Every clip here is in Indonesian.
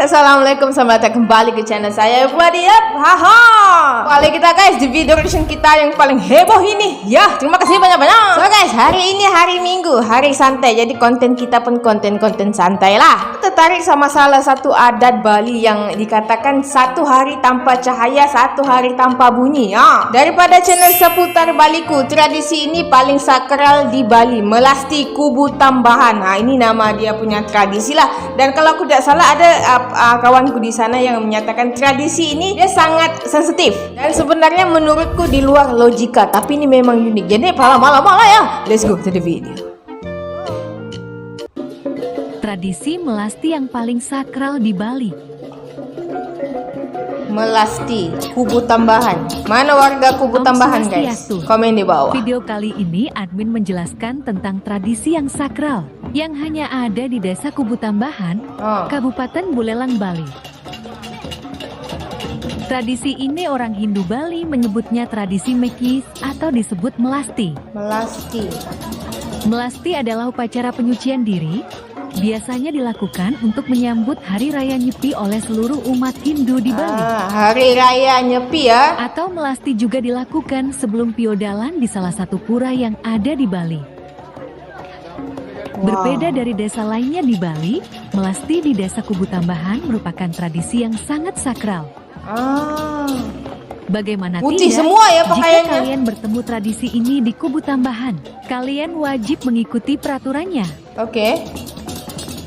Assalamualaikum, selamat datang kembali ke channel saya Wadiap. Haha. Kali kita guys di video reaction kita yang paling heboh ini. Ya, terima kasih banyak-banyak. So guys, hari ini hari Minggu, hari santai. Jadi konten kita pun konten-konten santai lah. Tertarik sama salah satu adat Bali yang dikatakan satu hari tanpa cahaya, satu hari tanpa bunyi. Ya. Daripada channel seputar Baliku, tradisi ini paling sakral di Bali, melasti kubu tambahan. Nah, ini nama dia punya tradisi lah. Dan kalau aku tidak salah ada kawanku di sana yang menyatakan tradisi ini dia sangat sensitif dan sebenarnya menurutku di luar logika, tapi ini memang unik. Jadi lama-lama lah ya. Let's go to the video. Tradisi melasti yang paling sakral di Bali. Melasti kubu tambahan. Mana warga kubu tambahan guys? Komen di bawah. Video kali ini admin menjelaskan tentang tradisi yang sakral yang hanya ada di Desa Kubu Tambahan, Kabupaten Buleleng, Bali. Tradisi ini orang Hindu Bali menyebutnya tradisi Mekis atau disebut melasti. Melasti. Melasti adalah upacara penyucian diri, biasanya dilakukan untuk menyambut Hari Raya Nyepi oleh seluruh umat Hindu di Bali. Hari Raya Nyepi ya. Atau melasti juga dilakukan sebelum piodalan di salah satu pura yang ada di Bali. Berbeda dari desa lainnya di Bali, melasti di Desa Kubu Tambahan merupakan tradisi yang sangat sakral. Bagaimana putih tidak, semua ya jika pakaiannya. kalian bertemu tradisi ini di Kubu Tambahan, kalian wajib mengikuti peraturannya. Oke.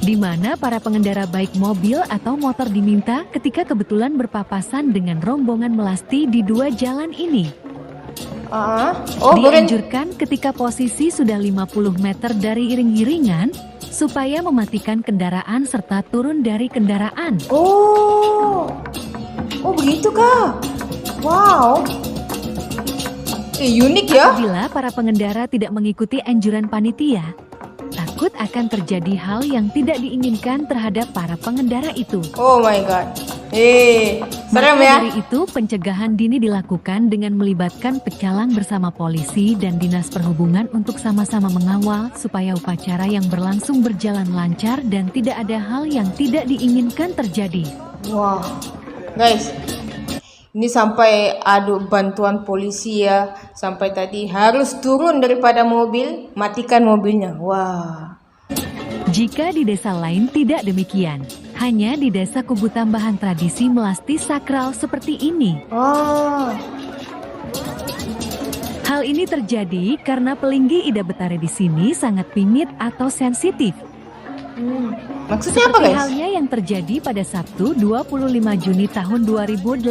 Di mana para pengendara baik mobil atau motor diminta ketika kebetulan berpapasan dengan rombongan melasti di dua jalan ini. Dianjurkan ketika posisi sudah 50 meter dari iring-iringan supaya mematikan kendaraan serta turun dari kendaraan. Oh begitu kah? Wow. Unik ya. Apabila para pengendara tidak mengikuti anjuran panitia, takut akan terjadi hal yang tidak diinginkan terhadap para pengendara itu. Oh my god. Serem Maka ya. dari itu pencegahan dini dilakukan dengan melibatkan pecalang bersama polisi dan dinas perhubungan untuk sama-sama mengawal supaya upacara yang berlangsung berjalan lancar dan tidak ada hal yang tidak diinginkan terjadi. Wah, guys, ini sampai adu bantuan polisi ya. Sampai tadi harus turun daripada mobil, matikan mobilnya. Wah. Jika di desa lain tidak demikian, hanya di Desa Kubu Tambahan tradisi melasti sakral seperti ini. Hal ini terjadi karena pelinggi Ida Betara di sini sangat pingit atau sensitif. Maksudnya apa guys? Halnya yang terjadi pada Sabtu 25 Juni tahun 2018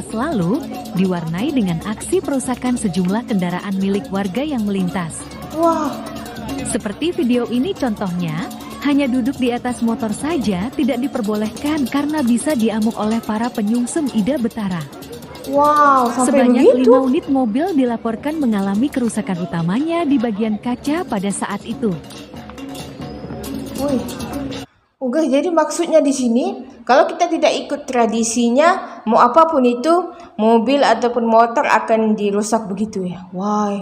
lalu, diwarnai dengan aksi perusakan sejumlah kendaraan milik warga yang melintas. Wah. Seperti video ini contohnya, hanya duduk di atas motor saja tidak diperbolehkan karena bisa diamuk oleh para penyungsum Ida Betara. Wow, sampai Sebanyak begitu? 5 unit mobil dilaporkan mengalami kerusakan utamanya di bagian kaca pada saat itu. Guys, jadi maksudnya di sini kalau kita tidak ikut tradisinya, mau apapun itu, mobil ataupun motor akan dirusak begitu ya. Why?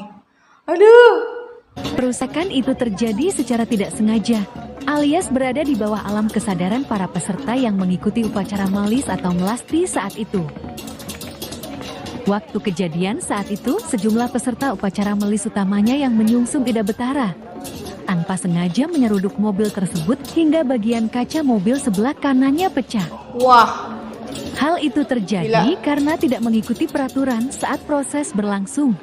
Aduh. Perusakan itu terjadi secara tidak sengaja, alias berada di bawah alam kesadaran para peserta yang mengikuti upacara malis atau melasti saat itu. Waktu kejadian saat itu, sejumlah peserta upacara melis utamanya yang menyungsum Ida Betara tanpa sengaja menyeruduk mobil tersebut hingga bagian kaca mobil sebelah kanannya pecah. Wah. Hal itu terjadi karena tidak mengikuti peraturan saat proses berlangsung.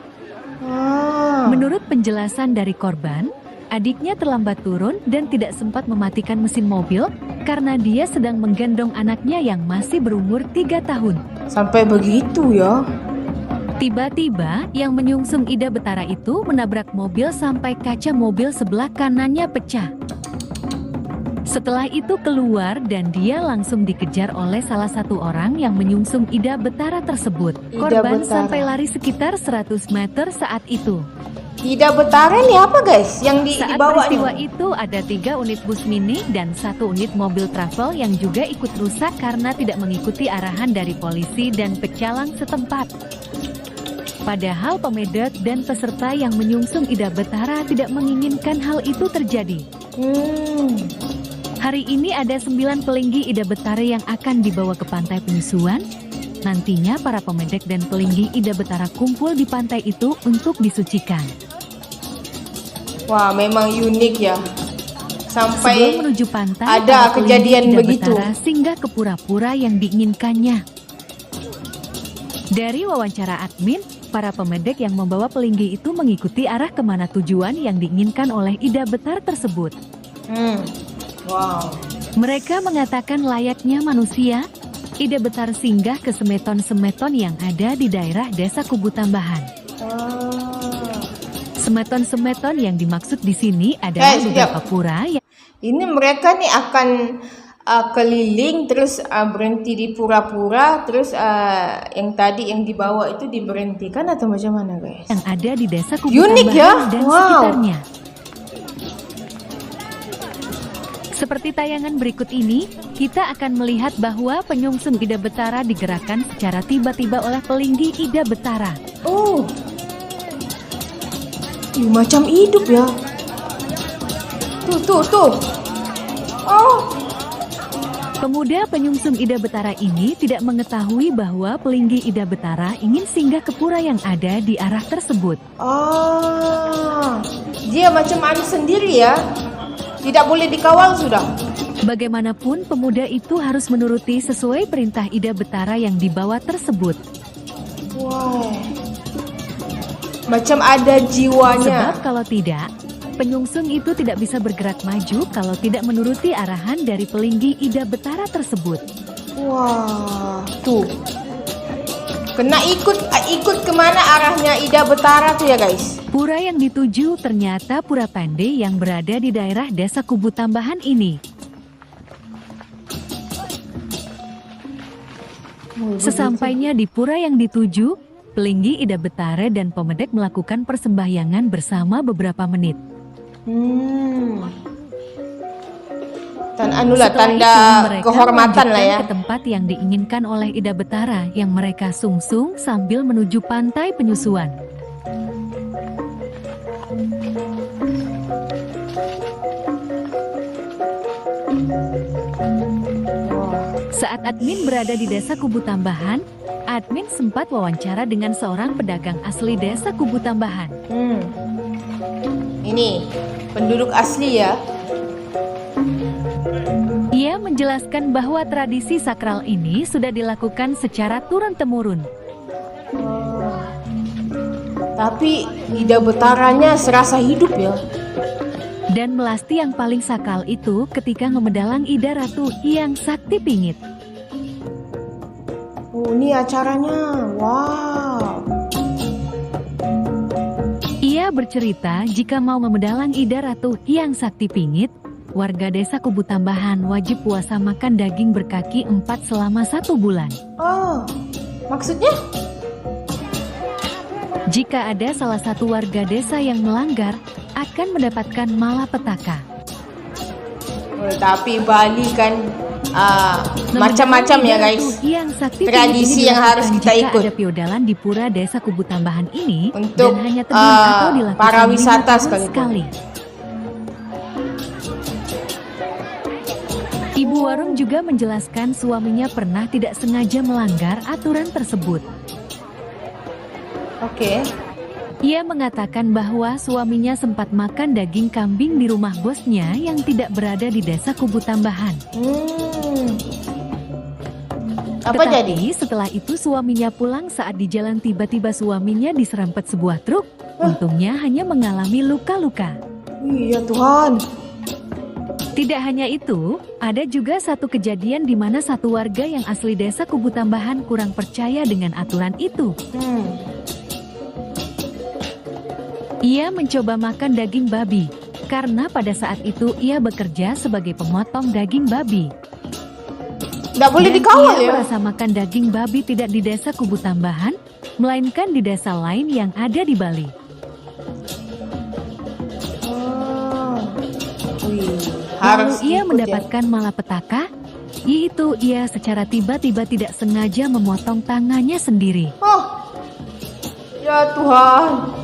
Menurut penjelasan dari korban, adiknya terlambat turun dan tidak sempat mematikan mesin mobil karena dia sedang menggendong anaknya yang masih berumur 3 tahun. Sampai begitu ya. Tiba-tiba yang menyungsum Ida Betara itu menabrak mobil sampai kaca mobil sebelah kanannya pecah. Setelah itu keluar dan dia langsung dikejar oleh salah satu orang yang menyungsum Ida Betara tersebut. Korban sampai lari sekitar 100 meter saat itu. Ida Betara ini apa guys? Yang Saat dibawa peristiwa itu ada 3 unit bus mini dan 1 unit mobil travel yang juga ikut rusak karena tidak mengikuti arahan dari polisi dan pecalang setempat. Padahal pemedot dan peserta yang menyungsum Ida Betara tidak menginginkan hal itu terjadi. Hari ini ada 9 pelinggi Ida Betara yang akan dibawa ke pantai penyusuan. Nantinya para pemedek dan pelinggi Ida Betara kumpul di pantai itu untuk disucikan. Wah, memang unik ya. Sampai Sebelum menuju pantai, ada para pelinggi kejadian Ida begitu. Betara singgah ke pura-pura yang diinginkannya. Dari wawancara admin, para pemedek yang membawa pelinggi itu mengikuti arah kemana tujuan yang diinginkan oleh Ida Betara tersebut. Wow. Mereka mengatakan layaknya manusia, Ida Betara singgah ke semeton-semeton yang ada di daerah Desa Kubu Tambahan. Semeton-semeton yang dimaksud di sini adalah beberapa pura yang Ini mereka nih akan keliling terus berhenti di pura-pura, terus yang tadi yang dibawa itu diberhentikan atau macam mana, guys? yang ada di Desa Kubu Unik Tambahan ya? dan Wow. sekitarnya. Seperti tayangan berikut ini, kita akan melihat bahwa penyungsung Ida Betara digerakkan secara tiba-tiba oleh pelinggi Ida Betara. Oh, macam hidup ya. Tuh. Oh, Pemuda penyungsung Ida Betara ini tidak mengetahui bahwa pelinggi Ida Betara ingin singgah ke pura yang ada di arah tersebut. dia macam anu sendiri ya. Tidak boleh dikawal sudah. Bagaimanapun pemuda itu harus menuruti sesuai perintah Ida Betara yang dibawa tersebut. Wah, macam ada jiwanya. Sebab kalau tidak, penyungsung itu tidak bisa bergerak maju kalau tidak menuruti arahan dari pelinggi Ida Betara tersebut. Wah, tuh. Kena ikut kemana arahnya Ida Betara tuh ya, guys. Pura yang dituju ternyata Pura Pandey yang berada di daerah Desa Kubu Tambahan ini. Sesampainya di pura yang dituju, pelinggi Ida Betara dan pemedek melakukan persembahyangan bersama beberapa menit. Dan anulah Setelah tanda itu, mereka kehormatan lah ya. melanjutkan ke tempat yang diinginkan oleh Ida Betara yang mereka sungsung sambil menuju pantai penyusuan. Saat admin berada di Desa Kubu Tambahan, admin sempat wawancara dengan seorang pedagang asli Desa Kubu Tambahan. Ini penduduk asli ya. Ia menjelaskan bahwa tradisi sakral ini sudah dilakukan secara turun-temurun. Tapi Ida Betaranya serasa hidup ya. Dan melasti yang paling sakral itu ketika ngemedalang Ida Ratu Hyang Sakti Pingit. Oh, ini acaranya. Wow. Ia bercerita jika mau memedalang Ida Ratu Hyang Sakti Pingit, warga Desa Kubu Tambahan wajib puasa makan daging berkaki 4 selama 1 bulan. Oh, maksudnya? Jika ada salah satu warga desa yang melanggar, akan mendapatkan malapetaka. Oh, tapi Bali kan macam-macam ya guys. Tradisi yang harus kita ikut. Ada piodalan di pura Desa Kubu Tambahan ini untuk dan hanya terjun atau dilakukan para wisata 5 tahun sekali. Ibu warung juga menjelaskan suaminya pernah tidak sengaja melanggar aturan tersebut. Oke. Ia mengatakan bahwa suaminya sempat makan daging kambing di rumah bosnya yang tidak berada di Desa Kubu Tambahan. Apa jadi? Tetapi setelah itu suaminya pulang saat di jalan tiba-tiba suaminya diserempet sebuah truk. Untungnya hanya mengalami luka-luka. Iya Tuhan. Tidak hanya itu, ada juga satu kejadian di mana satu warga yang asli Desa Kubu Tambahan kurang percaya dengan aturan itu. Ia mencoba makan daging babi, karena pada saat itu ia bekerja sebagai pemotong daging babi. Nggak boleh Dan dikawal ia ya? merasa makan daging babi tidak di Desa Kubu Tambahan, melainkan di desa lain yang ada di Bali. Lalu ia mendapatkan malapetaka, yaitu ia secara tiba-tiba tidak sengaja memotong tangannya sendiri. Oh, ya Tuhan.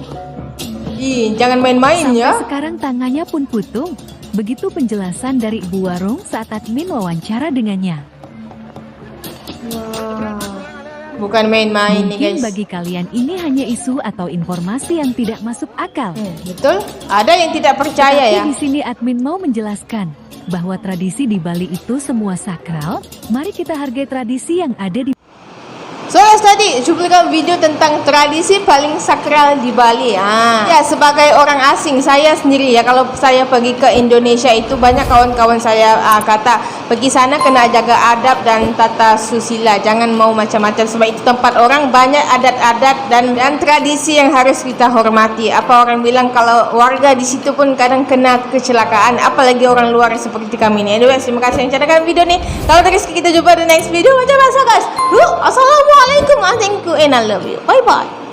Ih, jangan main-main Sampai ya. sekarang tangannya pun putung, Begitu penjelasan dari ibu warung saat admin wawancara dengannya. Bukan main-main nih Mungkin guys. bagi kalian ini hanya isu atau informasi yang tidak masuk akal. Betul. Ada yang tidak percaya ya. Tapi di sini admin mau menjelaskan bahwa tradisi di Bali itu semua sakral. Mari kita hargai tradisi yang ada di So guys, tadi cuplikan video tentang tradisi paling sakral di Bali. Ya, sebagai orang asing, saya sendiri ya, kalau saya pergi ke Indonesia itu banyak kawan-kawan saya kata pergi sana kena jaga adab dan tata susila, jangan mau macam-macam sebab itu tempat orang banyak adat-adat dan tradisi yang harus kita hormati. Apa orang bilang kalau warga di situ pun kadang kena kecelakaan, apalagi orang luar seperti kami ini. Anyway, terima kasih yang cadangkan video nih. Kalau dari kita jumpa di next video macam biasa guys. Assalamualaikum, and thank you and I love you. Bye bye.